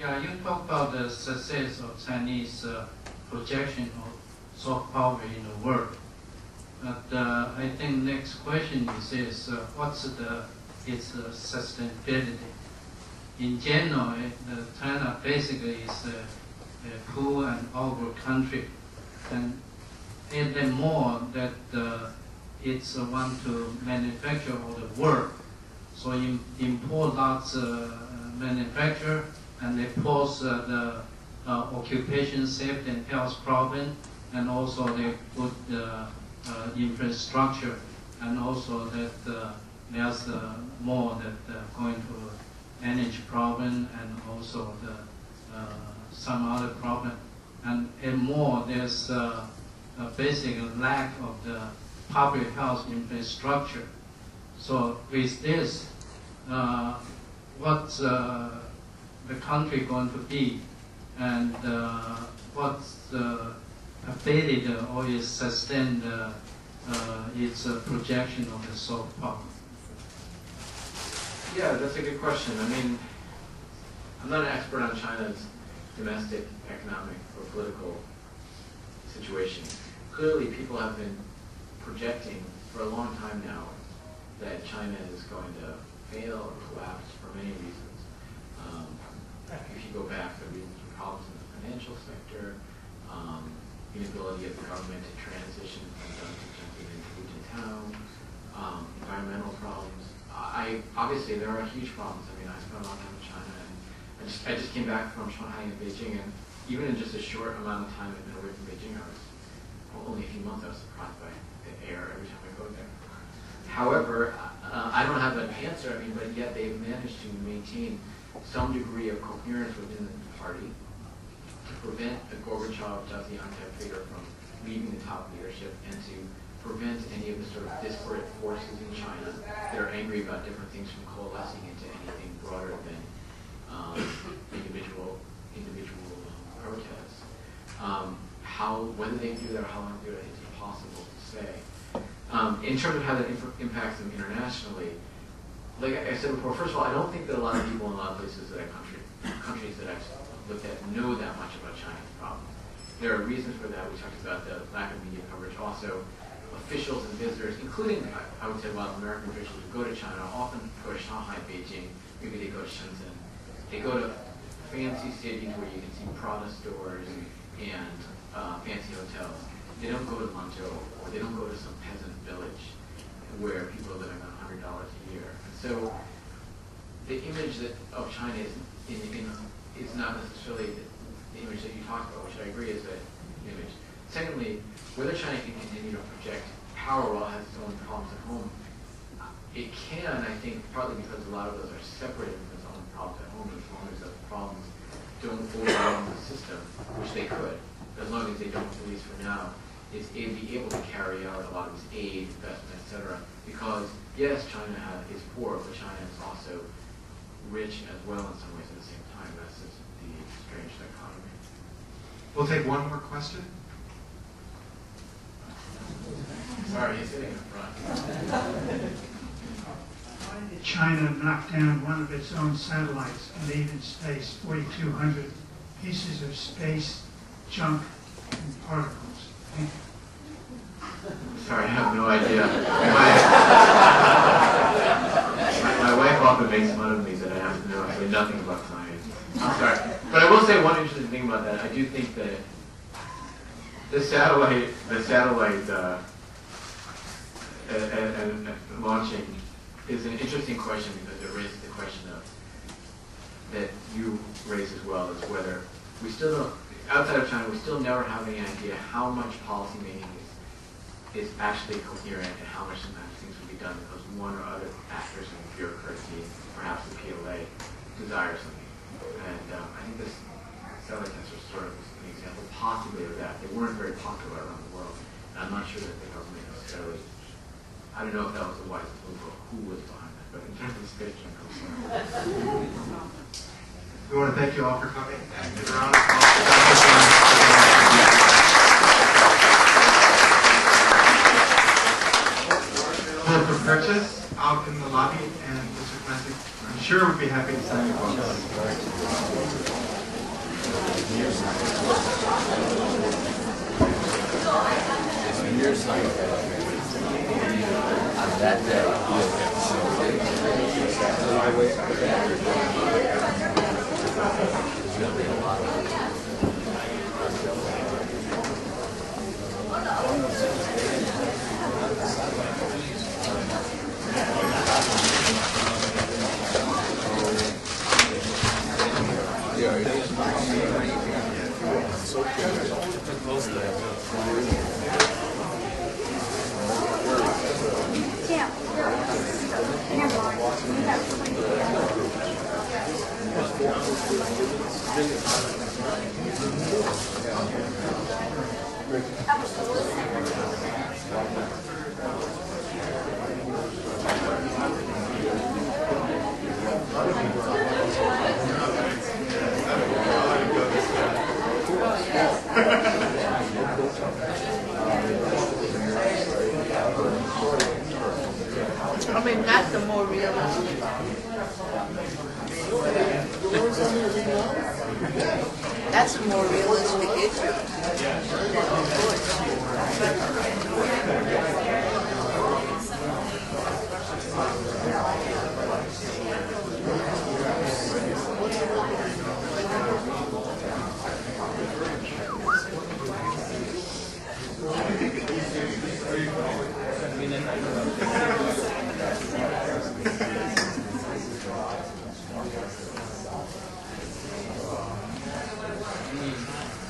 Yeah, you talk about the success of Chinese projection of soft power in the world. But I think next question is what's its sustainability? In general, China basically is a poor and awkward country, and even more that it's want to manufacture all the work. So import lots manufacture, and they pose the occupation safety and health problem, and also they put infrastructure, and also that there's more that going to energy problem, and also the some other problem, and more there's a basic lack of the public health infrastructure. So with this, what's the country going to be, and what's updated or is sustained its projection of the soft power? Yeah, that's a good question. I mean, I'm not an expert on China's domestic, economic, or political situation. Clearly, people have been projecting for a long time now that China is going to fail or collapse for many reasons. If you go back, the reasons for problems in the financial sector, inability of the government to transition from jumping into region town, environmental problems. Obviously there are huge problems. I mean, I spent a lot of time in China, and I just came back from Shanghai and Beijing, and even in just a short amount of time I've been away from Beijing, only a few months, I was surprised by the air every time I go there. However, I don't have an answer. I mean, but yet they've managed to maintain some degree of coherence within the party to prevent the Gorbachev, Zhang type figure from leaving the top leadership, and to prevent any of the sort of disparate forces in China that are angry about different things from coalescing into anything broader than individual protests. Whether they do that or how long they do it, it's impossible to say. In terms of how that impacts them internationally, like I said before, first of all, I don't think that a lot of people in a lot of places that countries that I've looked at know that much about China's problems. There are reasons for that. We talked about the lack of media coverage. Also, officials and visitors, including, I would say, a lot of American officials who go to China, often go to Shanghai, Beijing, maybe they go to Shenzhen. They go to fancy cities where you can see Prada stores and fancy hotels. They don't go to Lanzhou, or they don't go to some peasant village where people are living on $100 a year. And so the image of China is not necessarily the image that you talked about, which I agree is an image. Secondly, whether China can continue to project power while it has its own problems at home, it can, I think, partly because a lot of those are separated from its own problems at home, as long as those problems don't overwhelm the system, which they could, as long as they don't, at least for now, is be able to carry out a lot of its aid, investment, etc. Because, yes, China is poor, but China is also rich as well in some ways at the same time. That's just the strange dichotomy. We'll take one more question. Sorry, he's sitting in front. Why did China knock down one of its own satellites and leave in space 4,200 pieces of space junk and particles? Thank you. Sorry, I have no idea. My wife often makes fun of me that I have to know actually nothing about science. I'm sorry. But I will say one interesting thing about that. I do think that the satellite and launching is an interesting question, because it raises the question of that you raise as well, is whether we still don't, outside of China, we still never have any idea how much policy making is actually coherent, and how much sometimes things will be done because one or other actors in the bureaucracy, perhaps the PLA, desire something. And I think this satellite tests are sort of an example possibly of that. They weren't very popular around the world, and I'm not sure that the government necessarily, I don't know if that was the wisest move or who was behind that, but in terms of space junk, We want to thank you all for coming. For purchase out in the lobby, and Mr. Kurlantzick, I'm sure would be happy to sign your books. Here's like on that day. There's going to be a lot of I mean, that's the more realistic. That's a more realistic issue.